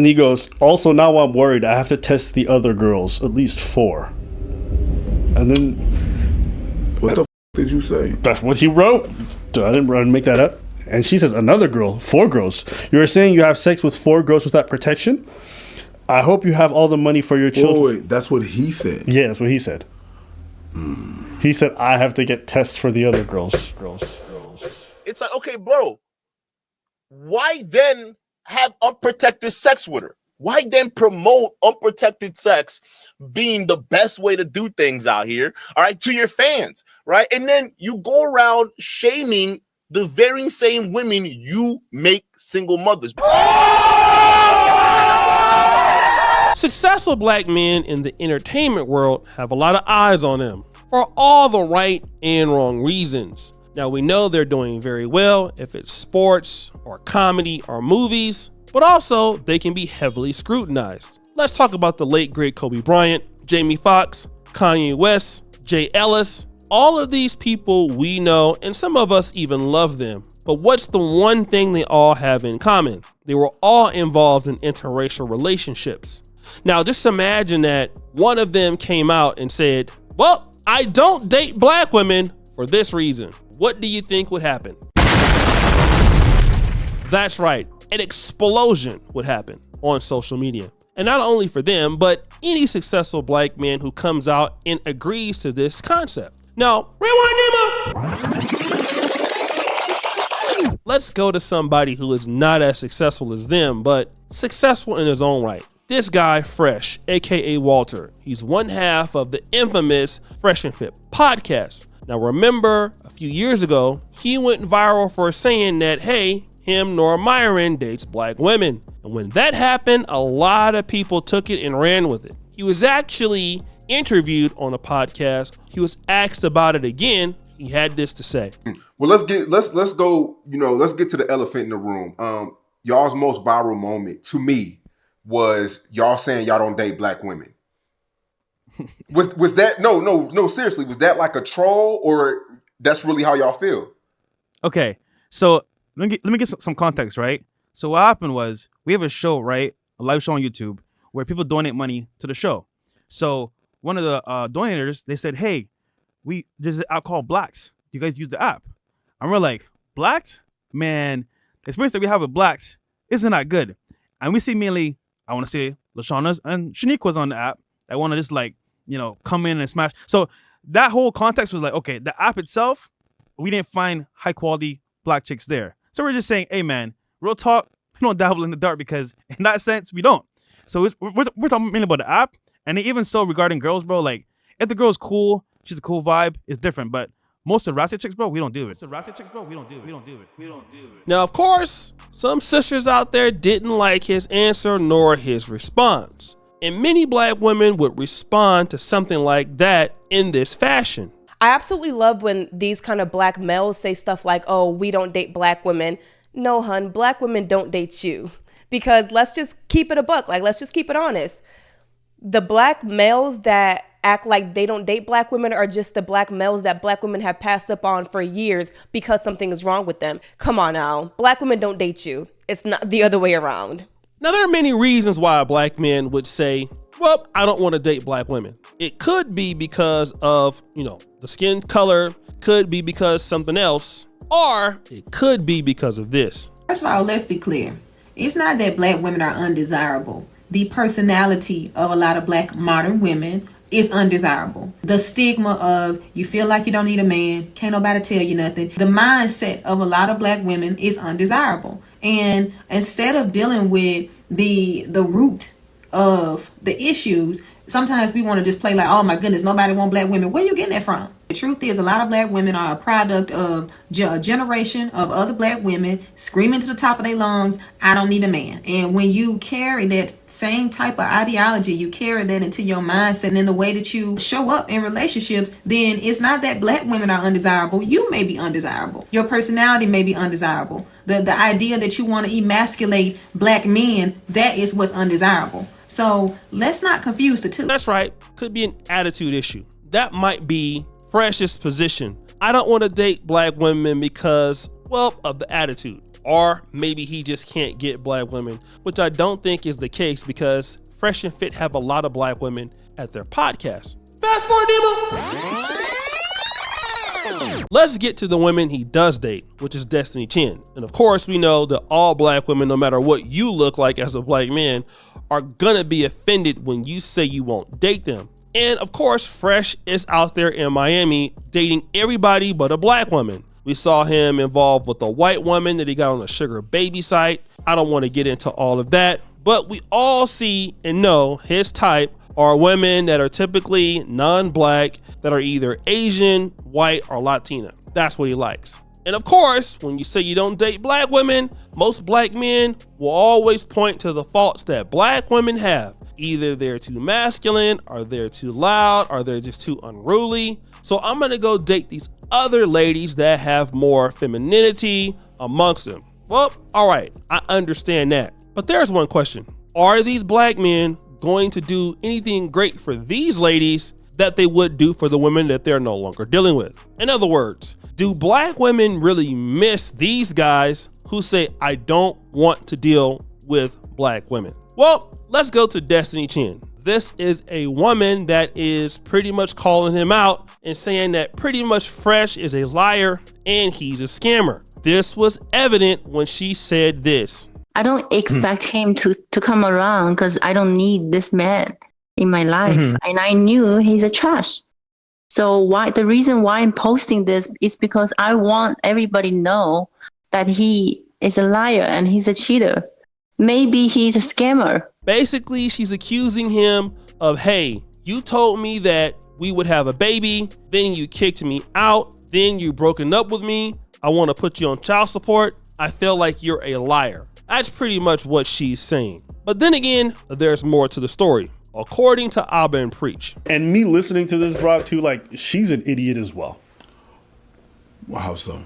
And he goes, also now I'm worried I have to test the other girls, at least 4. And then... What the f*** did you say? That's what he wrote. I didn't make that up. And she says, another girl, 4 girls. You're saying you have sex with 4 girls without protection? I hope you have all the money for your children. Oh, wait, that's what he said? Yeah, that's what he said. He said, I have to get tests for the other girls. It's like, okay, bro, why then have unprotected sex with her? Why then promote unprotected sex being the best way to do things out here, all right, to your fans, right? And then you go around shaming the very same women you make single mothers. Successful black men in the entertainment world have a lot of eyes on them for all the right and wrong reasons. Now, we know they're doing very well if it's sports or comedy or movies, but also they can be heavily scrutinized. Let's talk about the late great Kobe Bryant, Jamie Foxx, Kanye West, Jay Ellis. All of these people we know, and some of us even love them. But what's the one thing they all have in common? They were all involved in interracial relationships. Now, just imagine that one of them came out and said, well, I don't date black women for this reason. What do you think would happen? That's right, an explosion would happen on social media. And not only for them, but any successful black man who comes out and agrees to this concept. Now, rewind Nemo. Let's go to somebody who is not as successful as them, but successful in his own right. This guy, Fresh, aka Walter. He's one half of the infamous Fresh and Fit podcast. Now remember, a few years ago, he went viral for saying that, hey, him nor Myron dates black women. And when that happened, a lot of people took it and ran with it. He was actually interviewed on a podcast. He was asked about it again. He had this to say. Well, let's get to the elephant in the room. Y'all's most viral moment to me was y'all saying y'all don't date black women. Was that no seriously, was that like a troll or that's really how y'all feel? Okay, so let me get some context, right? So what happened was we have a show, right? A live show on YouTube where people donate money to the show. So one of the donators, they said, hey, there's an app called Blacks. Do you guys use the app? And we're like, Blacks? Man, the experience that we have with Blacks isn't that good. And we see mainly, I want to say, Lashauna's and Shaniqua's on the app. I want to just come in and smash. So that whole context was like, okay, the app itself, we didn't find high quality black chicks there. So we're just saying, hey man, real talk, we don't dabble in the dark because in that sense, we don't. So we're talking mainly about the app. And even so regarding girls, bro, like if the girl's cool, she's a cool vibe, it's different. But most of the ratchet chicks, bro, we don't do it. Now, of course, some sisters out there didn't like his answer nor his response. And many black women would respond to something like that in this fashion. I absolutely love when these kind of black males say stuff like, oh, we don't date black women. No, hun, black women don't date you. Because let's just keep it a buck. Like, let's just keep it honest. The black males that act like they don't date black women are just the black males that black women have passed up on for years because something is wrong with them. Come on now. Black women don't date you. It's not the other way around. Now, there are many reasons why a black man would say, well, I don't want to date black women. It could be because of, the skin color, could be because something else, or it could be because of this. First of all, let's be clear. It's not that black women are undesirable. The personality of a lot of black modern women is undesirable. The stigma of you feel like you don't need a man, can't nobody tell you nothing. The mindset of a lot of black women is undesirable. And instead of dealing with the root of the issues, sometimes we want to just play like, oh my goodness, nobody want black women. Where you getting that from? The truth is a lot of black women are a product of a generation of other black women screaming to the top of their lungs, I don't need a man. And when you carry that same type of ideology, you carry that into your mindset and in the way that you show up in relationships, then it's not that black women are undesirable. You may be undesirable. Your personality may be undesirable. The idea that you want to emasculate black men, that is what's undesirable. So let's not confuse the two. That's right. Could be an attitude issue. That might be Fresh's position. I don't want to date black women because, well, of the attitude. Or maybe he just can't get black women, which I don't think is the case because Fresh and Fit have a lot of black women at their podcast. Fast forward, Demo. Let's get to the women he does date, which is Destiny Chin. And of course, we know that all black women, no matter what you look like as a black man, are gonna be offended when you say you won't date them. And of course, Fresh is out there in Miami dating everybody but a black woman. We saw him involved with a white woman that he got on a sugar baby site. I don't want to get into all of that, but we all see and know his type are women that are typically non-black, that are either Asian, white, or Latina. That's what he likes. And of course, when you say you don't date black women, most black men will always point to the faults that black women have. Either they're too masculine, or they're too loud, or they're just too unruly. So I'm gonna go date these other ladies that have more femininity amongst them. Well, all right, I understand that. But there's one question. Are these black men going to do anything great for these ladies that they would do for the women that they're no longer dealing with? In other words, do black women really miss these guys who say, I don't want to deal with black women? Well, let's go to Destiny Chin. This is a woman that is pretty much calling him out and saying that pretty much Fresh is a liar and he's a scammer. This was evident when she said this. I don't expect him to come around because I don't need this man in my life. And I knew he's a trash. So the reason why I'm posting this is because I want everybody to know that he is a liar and he's a cheater. Maybe he's a scammer. Basically, she's accusing him of, hey, you told me that we would have a baby, then you kicked me out, then you broken up with me. I want to put you on child support. I feel like you're a liar. That's pretty much what she's saying. But then again, there's more to the story, according to Abba and Preach. And me listening to this, Brock, too, like, she's an idiot as well. Well, how so?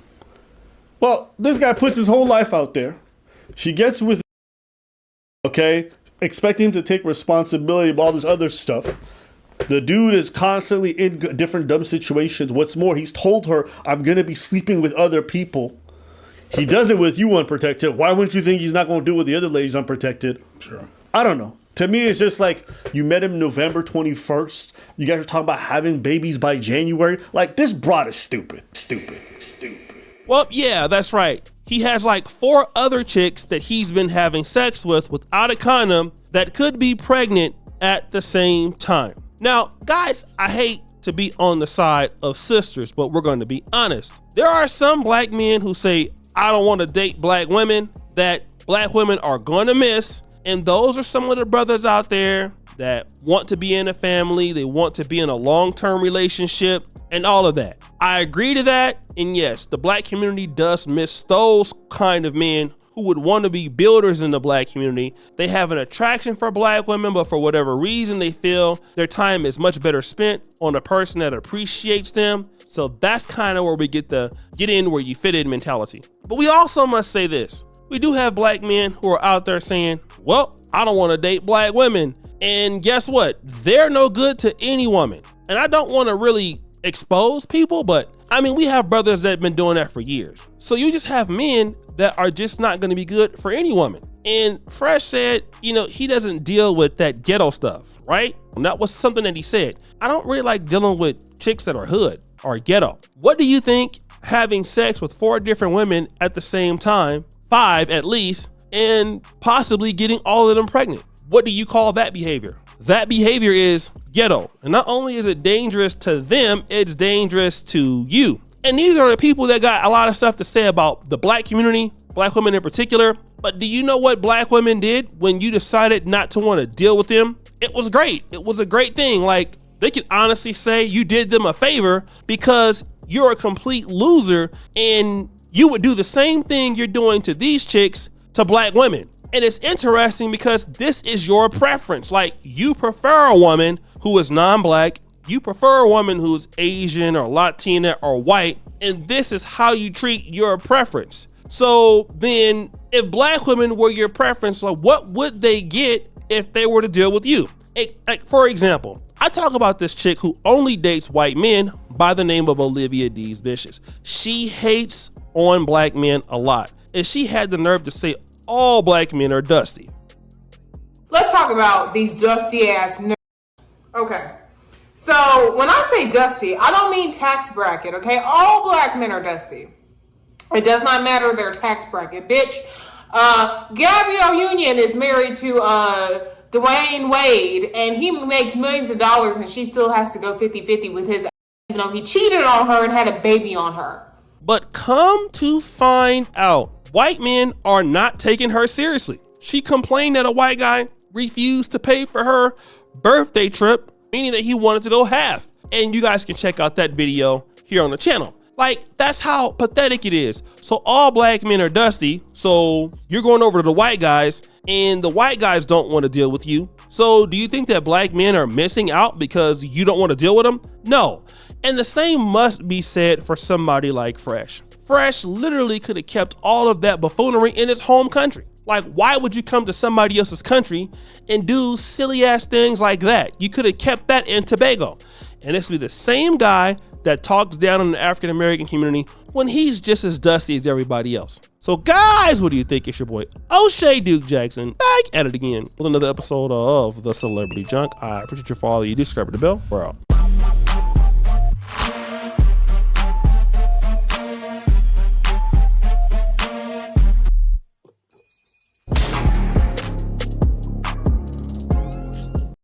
Well, this guy puts his whole life out there. She gets with, okay, expecting him to take responsibility of all this other stuff. The dude is constantly in different dumb situations. What's more, he's told her, I'm going to be sleeping with other people. He does it with you unprotected. Why wouldn't you think he's not going to do it with the other ladies unprotected? Sure. I don't know. To me, it's just like you met him November 21st. You guys are talking about having babies by January. Like, this broad is stupid. Stupid. Well, yeah, that's right. He has like 4 other chicks that he's been having sex with without a condom that could be pregnant at the same time. Now, guys, I hate to be on the side of sisters, but we're going to be honest. There are some black men who say, I don't want to date black women, that black women are going to miss. And those are some of the brothers out there that want to be in a family. They want to be in a long-term relationship and all of that. I agree to that. And yes, the black community does miss those kind of men who would want to be builders in the black community. They have an attraction for black women, but for whatever reason, they feel their time is much better spent on a person that appreciates them. So that's kind of where we get the get in where you fit in mentality. But we also must say this. We do have black men who are out there saying, well, I don't want to date black women. And guess what? They're no good to any woman. And I don't want to really expose people, but I mean, we have brothers that have been doing that for years. So you just have men that are just not going to be good for any woman. And Fresh said, you know, he doesn't deal with that ghetto stuff, right? And that was something that he said. I don't really like dealing with chicks that are hood or ghetto. What do you think having sex with 4 different women at the same time, 5 at least, and possibly getting all of them pregnant? What do you call that behavior? That behavior is ghetto. And not only is it dangerous to them, it's dangerous to you. And these are the people that got a lot of stuff to say about the black community, black women in particular. But do you know what black women did when you decided not to want to deal with them? It was great. It was a great thing. Like, they could honestly say you did them a favor because you're a complete loser and you would do the same thing you're doing to these chicks to black women. And it's interesting because this is your preference. Like, you prefer a woman who is non-black. You prefer a woman who's Asian or Latina or white. And this is how you treat your preference. So then if black women were your preference, like, what would they get if they were to deal with you? Like, for example, I talk about this chick who only dates white men by the name of Olivia Dees Vicious. She hates on black men a lot. and she had the nerve to say all black men are dusty. Let's talk about these dusty ass nerds. Okay. So when I say dusty, I don't mean tax bracket, okay? All black men are dusty. It does not matter their tax bracket, bitch. Gabrielle Union is married to Dwayne Wade, and he makes millions of dollars, and she still has to go 50-50 with his, even though he cheated on her and had a baby on her. But come to find out, white men are not taking her seriously. She complained that a white guy refused to pay for her birthday trip, meaning that he wanted to go half. And you guys can check out that video here on the channel. Like, that's how pathetic it is. So all black men are dusty. So you're going over to the white guys, and the white guys don't want to deal with you. So do you think that black men are missing out because you don't want to deal with them? No. And the same must be said for somebody like Fresh. Fresh literally could have kept all of that buffoonery in his home country. Like, why would you come to somebody else's country and do silly ass things like that? You could have kept that in Tobago. And this would be the same guy that talks down on the African American community when he's just as dusty as everybody else. So guys, what do you think? It's your boy O'Shea Duke Jackson back at it again with another episode of The Celebrity Junk. I appreciate your follow. You do subscribe to the bell. We're out.